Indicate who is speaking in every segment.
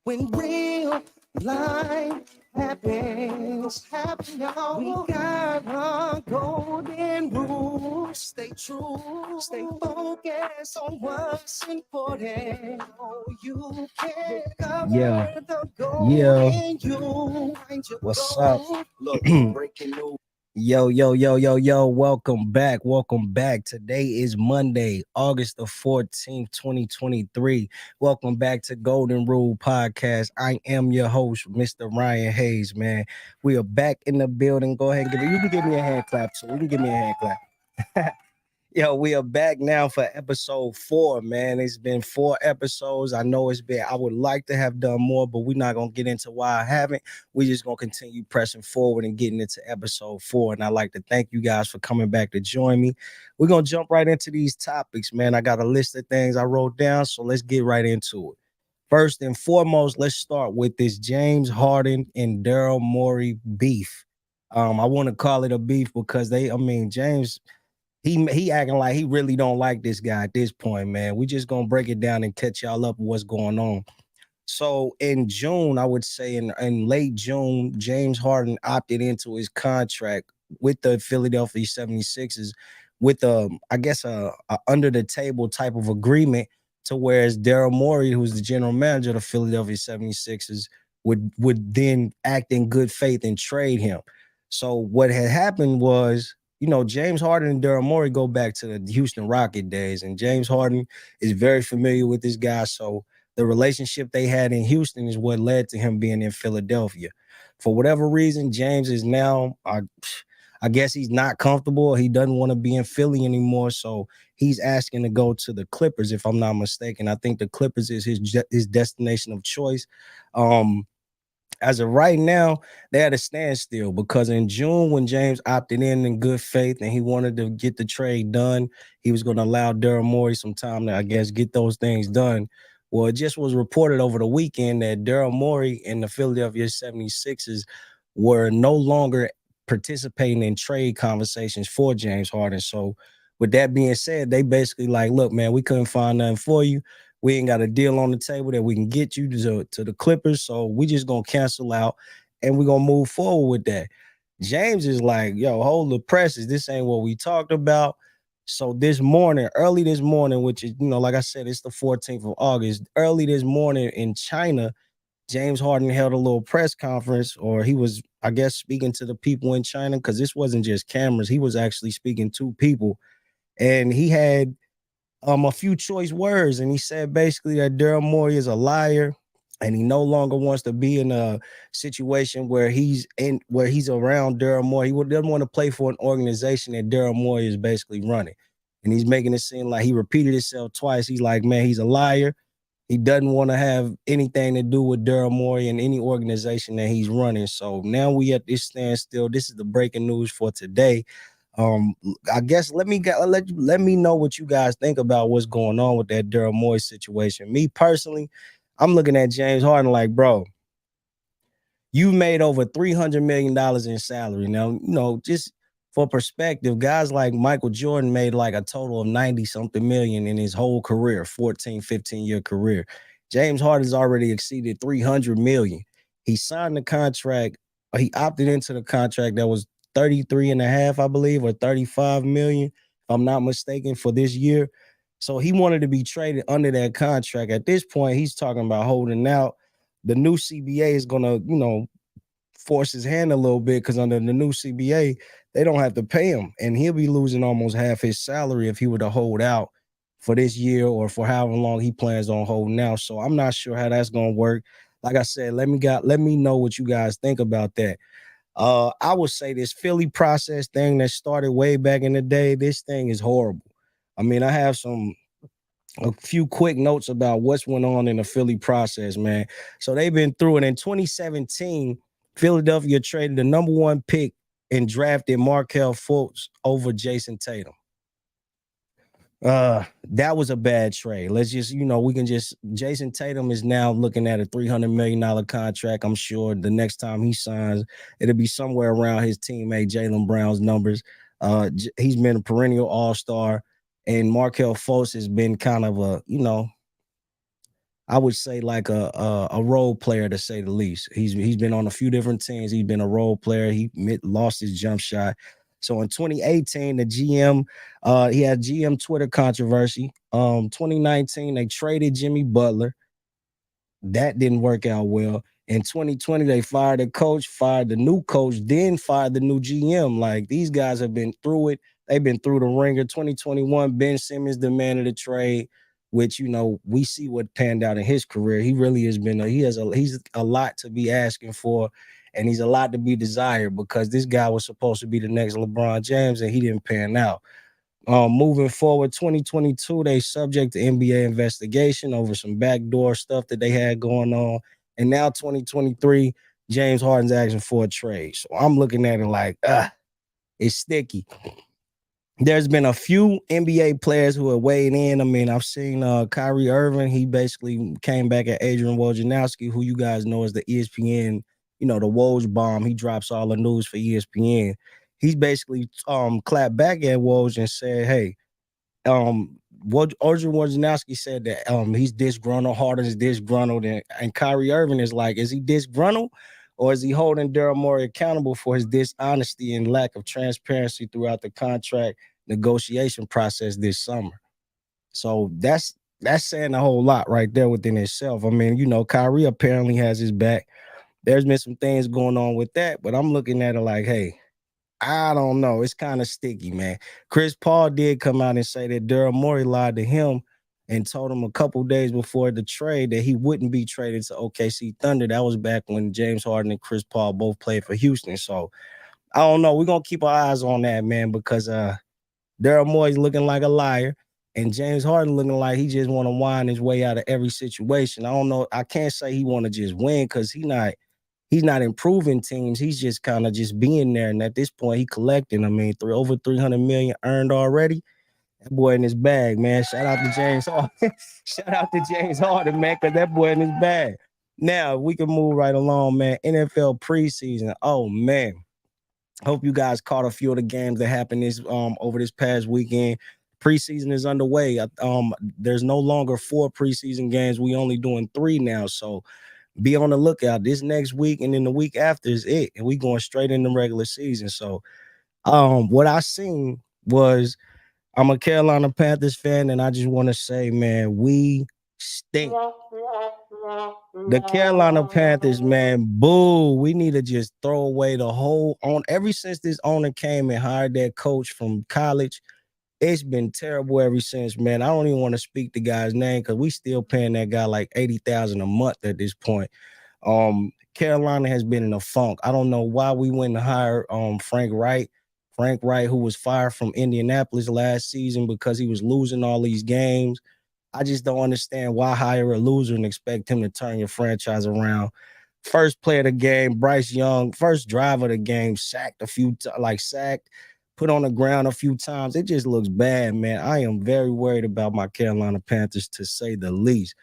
Speaker 1: When real life happens, y'all. We got our golden rules. Stay true, stay focused on what's important. Oh, you can cover the goal in you. Find your
Speaker 2: What's
Speaker 1: goal.
Speaker 2: up?
Speaker 1: Look, breaking news.
Speaker 2: Yo. Welcome back. Today is Monday, August the 14th, 2023. Welcome back to Golden Rule Podcast. I am your host, Mr. Ryan Hayes, man. We are back in the building. Go ahead and you can give me a hand clap. So you can give me a hand clap. Yo, we are back now for episode 4, man. It's been 4 episodes. I know I would like to have done more, but we're not going to get into why I haven't. We're just going to continue pressing forward and getting into episode 4. And I'd like to thank you guys for coming back to join me. We're going to jump right into these topics, man. I got a list of things I wrote down, so let's get right into it. First and foremost, let's start with this James Harden and Daryl Morey beef. I want to call it a beef because James he acting like he really don't like this guy at this point, man. We just gonna break it down and catch y'all up with what's going on. So in June, I would say in late June, James Harden opted into his contract with the Philadelphia 76ers with I guess a under the table type of agreement to whereas Daryl Morey, who's the general manager of the Philadelphia 76ers, would then act in good faith and trade him. So what had happened was, James Harden and Daryl Morey go back to the Houston Rocket days, and James Harden is very familiar with this guy. So the relationship they had in Houston is what led to him being in Philadelphia. For whatever reason, James is now, I guess he's not comfortable. He doesn't want to be in Philly anymore. So he's asking to go to the Clippers, if I'm not mistaken. I think the Clippers is his destination of choice. As of right now, they at a standstill because in June, when James opted in good faith and he wanted to get the trade done, he was going to allow Daryl Morey some time to, I guess, get those things done. Well, it just was reported over the weekend that Daryl Morey and the Philadelphia 76ers were no longer participating in trade conversations for James Harden. So with that being said, they basically like, look, man, we couldn't find nothing for you. We ain't got a deal on the table that we can get you to the Clippers. So we just going to cancel out and we're going to move forward with that. James is like, yo, hold the presses. This ain't what we talked about. So early this morning, which is, like I said, it's the 14th of August. Early this morning in China, James Harden held a little press conference, or he was, I guess, speaking to the people in China, because this wasn't just cameras. He was actually speaking to people. And he had a few choice words, and he said basically that Daryl Morey is a liar, and he no longer wants to be in a situation where he's around Daryl Morey. He doesn't want to play for an organization that Daryl Morey is basically running, and he's making it seem like he repeated himself twice. He's like, man, he's a liar. He doesn't want to have anything to do with Daryl Morey and any organization that he's running. So now we at this standstill. This is the breaking news for today. I guess let me know what you guys think about what's going on with that Daryl Morey situation. Me personally, I'm looking at James Harden like, bro, you made over $300 million in salary. Now, just for perspective, guys like Michael Jordan made like a total of 90 something million in his whole career, 14, 15-year career. James Harden's already exceeded 300 million. He signed the contract, he opted into the contract that was 33 and a half, I believe, or 35 million, if I'm not mistaken, for this year. So he wanted to be traded under that contract. At this point, he's talking about holding out. The new CBA is going to, force his hand a little bit, because under the new CBA, they don't have to pay him. And he'll be losing almost half his salary if he were to hold out for this year or for however long he plans on holding out. So I'm not sure how that's going to work. Like I said, let me know what you guys think about that. I would say this Philly process thing that started way back in the day, this thing is horrible. I mean, I have a few quick notes about what's went on in the Philly process, man. So they've been through it. In 2017, Philadelphia traded the number 1 pick and drafted Markelle Fultz over Jason Tatum. That was a bad trade. Let's just, Jason Tatum is now looking at a $300 million contract. I'm sure the next time he signs, it'll be somewhere around his teammate Jaylen Brown's numbers. He's been a perennial all-star, and Markelle Fultz has been kind of a, I would say like a role player to say the least. He's been on a few different teams. He's been a role player. Lost his jump shot. So in 2018, the GM, he had GM Twitter controversy. 2019, they traded Jimmy Butler. That didn't work out well. In 2020, they fired the coach, fired the new coach, then fired the new GM. Like these guys have been through it. They've been through the ringer. 2021, Ben Simmons demanded a trade, which we see what panned out in his career. He really has been he's a lot to be asking for, and he's a lot to be desired because this guy was supposed to be the next LeBron James, and he didn't pan out. Moving forward, 2022, they subject to NBA investigation over some backdoor stuff that they had going on. And now 2023, James Harden's asking for a trade. So I'm looking at it like, it's sticky. There's been a few NBA players who are weighing in. I mean, I've seen Kyrie Irving. He basically came back at Adrian Wojnarowski, who you guys know as the ESPN, the Woj bomb. He drops all the news for ESPN. He's basically clapped back at Woj and said, hey, Adrian Wojnarowski said that he's disgruntled, Harden's disgruntled, and Kyrie Irving is like, is he disgruntled? Or is he holding Daryl Morey accountable for his dishonesty and lack of transparency throughout the contract negotiation process this summer? So that's saying a whole lot right there within itself. I mean, Kyrie apparently has his back. There's been some things going on with that, but I'm looking at it like, hey, I don't know. It's kind of sticky, man. Chris Paul did come out and say that Daryl Morey lied to him and told him a couple days before the trade that he wouldn't be traded to OKC Thunder. That was back when James Harden and Chris Paul both played for Houston. So I don't know. We're gonna keep our eyes on that, man, because Daryl Morey's looking like a liar, and James Harden looking like he just want to wind his way out of every situation. I don't know. I can't say he want to just win because he's not improving teams. He's just kind of just being there. And at this point, he collecting. I mean, over 300 million earned already. That boy in his bag, man. Shout out to James Harden. Shout out to James Harden, man, because that boy in his bag. Now, we can move right along, man. NFL preseason. Oh, man. Hope you guys caught a few of the games that happened over this past weekend. Preseason is underway. There's no longer 4 preseason games. We only doing 3 now. So be on the lookout. This next week and then the week after is it. And we going straight in the regular season. So what I seen was, I'm a Carolina Panthers fan, and I just want to say, man, we stink. The Carolina Panthers, man, boo. We need to just throw away the whole ever since this owner came and hired that coach from college. It's been terrible ever since, man. I don't even want to speak the guy's name because we still paying that guy like $80,000 a month at this point. Carolina has been in a funk. I don't know why we went and hired Frank Wright. Frank Wright, who was fired from Indianapolis last season because he was losing all these games. I just don't understand why hire a loser and expect him to turn your franchise around. First play of the game, Bryce Young, first drive of the game, sacked, put on the ground a few times. It just looks bad, man. I am very worried about my Carolina Panthers, to say the least.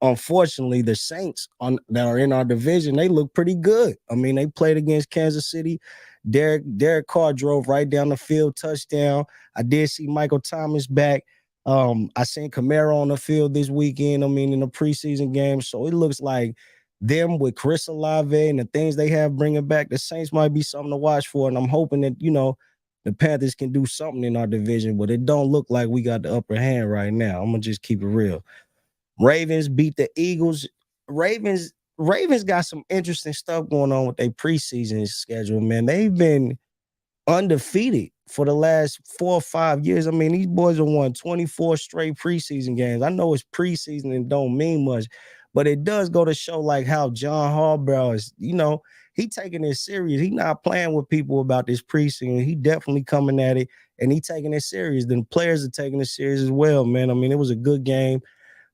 Speaker 2: Unfortunately, the Saints that are in our division, they look pretty good. I mean, they played against Kansas City. Derek Carr drove right down the field, touchdown. I did see Michael Thomas back. I seen Kamara on the field this weekend, in the preseason game. So it looks like them with Chris Olave and the things they have bringing back, the Saints might be something to watch for. And I'm hoping that, the Panthers can do something in our division, but it don't look like we got the upper hand right now. I'm going to just keep it real. Ravens beat the Eagles. Ravens got some interesting stuff going on with their preseason schedule, man. They've been undefeated for the last 4 or 5 years. I mean, these boys have won 24 straight preseason games. I know it's preseason and don't mean much, but it does go to show like how John Harbaugh is, he taking it serious. He not playing with people about this preseason. He definitely coming at it, and he taking it serious. Then players are taking it serious as well, man. I mean, it was a good game.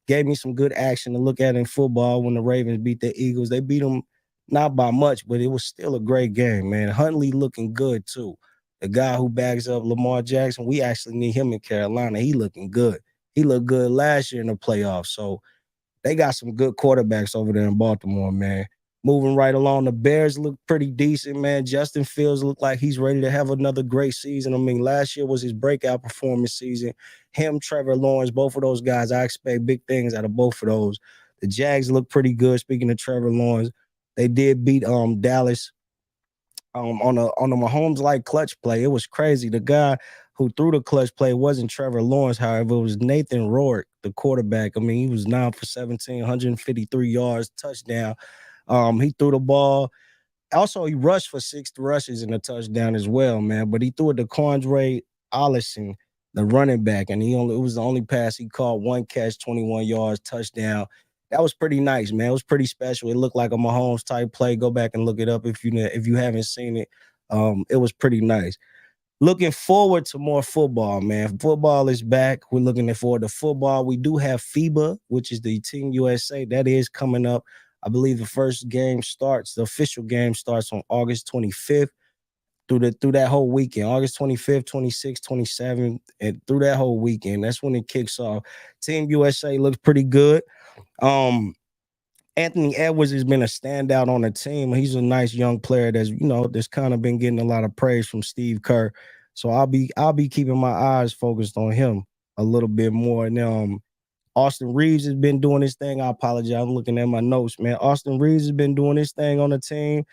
Speaker 2: Gave me some good action to look at in football when the Ravens beat the Eagles. They beat them not by much, but it was still a great game, man. Huntley looking good, too. The guy who backs up Lamar Jackson, we actually need him in Carolina. He looking good. He looked good last year in the playoffs. So they got some good quarterbacks over there in Baltimore, man. moving right along. The Bears look pretty decent, man. Justin Fields looked like he's ready to have another great season. I mean, last year was his breakout performance season. Him, Trevor Lawrence, both of those guys, I expect big things out of both of those. The Jags look pretty good. Speaking of Trevor Lawrence, they did beat Dallas on a Mahomes like clutch play. It was crazy. The guy who threw the clutch play wasn't Trevor Lawrence, however, it was Nathan Rourke, the quarterback. I mean, he was 9 for 17, 153 yards, touchdown. He threw the ball. Also, he rushed for 6 rushes and a touchdown as well, man. But he threw it to Quandre Allison, the running back, and it was the only pass he caught, 1 catch, 21 yards, touchdown. That was pretty nice, man. It was pretty special. It looked like a Mahomes type play. Go back and look it up if you haven't seen it. It was pretty nice. Looking forward to more football, man. Football is back. We're looking forward to football. We do have FIBA, which is the Team USA. That is coming up. I believe the official game starts on August 25th through that whole weekend, August 25th, 26th, 27th, and through that whole weekend. That's when it kicks off. Team USA looks pretty good. Anthony Edwards has been a standout on the team. He's a nice young player that's kind of been getting a lot of praise from Steve Kerr. So I'll be keeping my eyes focused on him a little bit more. And Austin Reeves has been doing his thing. I apologize. I'm looking at my notes, man. Austin Reeves has been doing his thing on the team.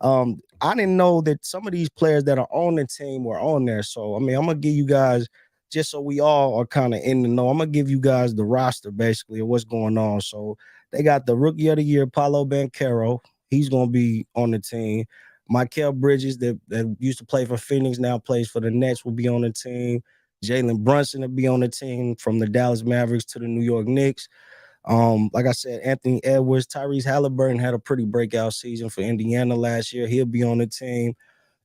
Speaker 2: I didn't know that some of these players that are on the team were on there. So, I mean, I'm going to give you guys, just so we all are kind of in the know, I'm going to give you guys the roster, basically, of what's going on. So, they got the Rookie of the Year, Paulo Banchero. He's going to be on the team. Mikal Bridges, that used to play for Phoenix, now plays for the Nets, will be on the team. Jalen Brunson will be on the team from the Dallas Mavericks to the New York Knicks. Like I said, Anthony Edwards, Tyrese Halliburton had a pretty breakout season for Indiana last year. He'll be on the team.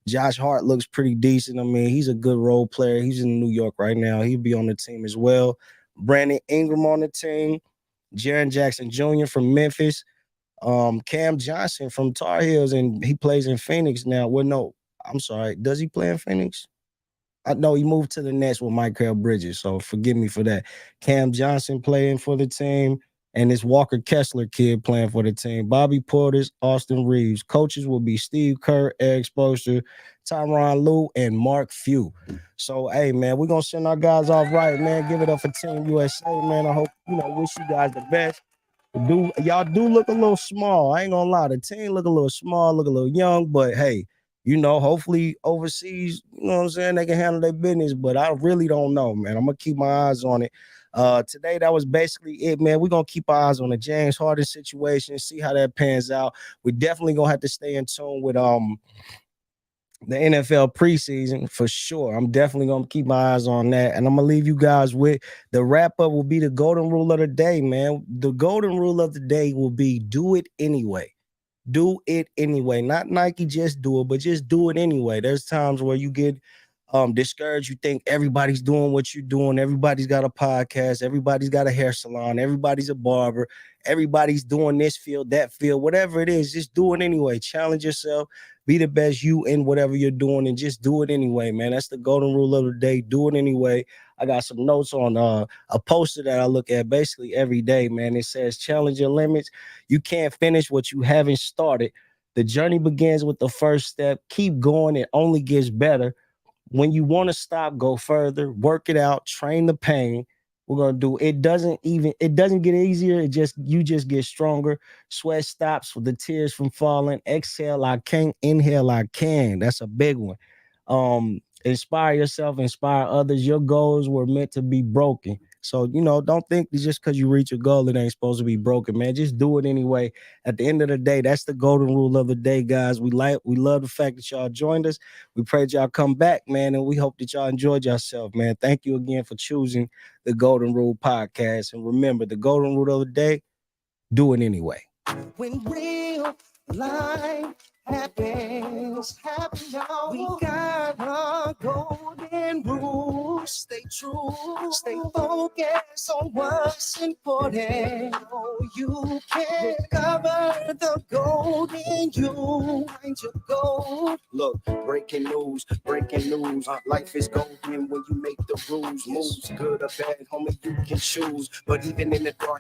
Speaker 2: Josh Hart looks pretty decent. I mean, he's a good role player. He's in New York right now. He'll be on the team as well. Brandon Ingram on the team. Jaren Jackson Jr. from Memphis. Cam Johnson from Tar Heels, and he plays in Phoenix now. Well, no, I'm sorry. Does he play in Phoenix? I know he moved to the Nets with Mikal Bridges, so forgive me for that. Cam Johnson playing for the team, and this Walker Kessler kid playing for the team. Bobby Portis, Austin Reeves. Coaches will be Steve Kerr, Eric Spoelstra, Tyronn Lue, and Mark Few. So, hey, man, we're going to send our guys off right, man. Give it up for Team USA, man. I hope, wish you guys the best. Y'all do look a little small. I ain't gonna lie. The team look a little small, look a little young, but hey, hopefully overseas, you know what I'm saying, they can handle their business. But I really don't know, man. I'm gonna keep my eyes on it. Today, that was basically it, man. We're gonna keep our eyes on the James Harden situation, see how that pans out. We definitely gonna have to stay in tune with the NFL preseason for sure. I'm definitely gonna keep my eyes on that, and I'm gonna leave you guys with the wrap up. Will be the golden rule of the day, man. The golden rule of the day will be do it anyway. Do it anyway. Not Nike, just do it, but just do it anyway. There's times where you get discouraged. You think everybody's doing what you're doing. Everybody's got a podcast. Everybody's got a hair salon. Everybody's a barber. Everybody's doing this field, that field, whatever it is. Just do it anyway. Challenge yourself. Be the best you in whatever you're doing, and just do it anyway, man. That's the golden rule of the day. Do it anyway. I got some notes on a poster that I look at basically every day, man. It says, challenge your limits. You can't finish what you haven't started. The journey begins with the first step. Keep going. It only gets better. When you want to stop, go further, work it out, train the pain. We're gonna do it. It doesn't get easier. You just get stronger. Sweat stops for the tears from falling. Exhale, I can't. Inhale, I can. That's a big one. Inspire yourself, inspire others. Your goals were meant to be broken. So, don't think that just because you reach a goal, it ain't supposed to be broken, man. Just do it anyway. At the end of the day, that's the golden rule of the day, guys. We love the fact that y'all joined us. We pray that y'all come back, man, and we hope that y'all enjoyed yourself, man. Thank you again for choosing the Golden Rule podcast. And remember, the golden rule of the day, do it anyway.
Speaker 1: When real life happens, y'all. We got a golden rule. Stay true, stay focused on what's important. Oh, you can cover the gold in you. Find your goal. Look, breaking news. Life is golden when you make the rules. Moves good or bad, homie, you can choose. But even in the dark,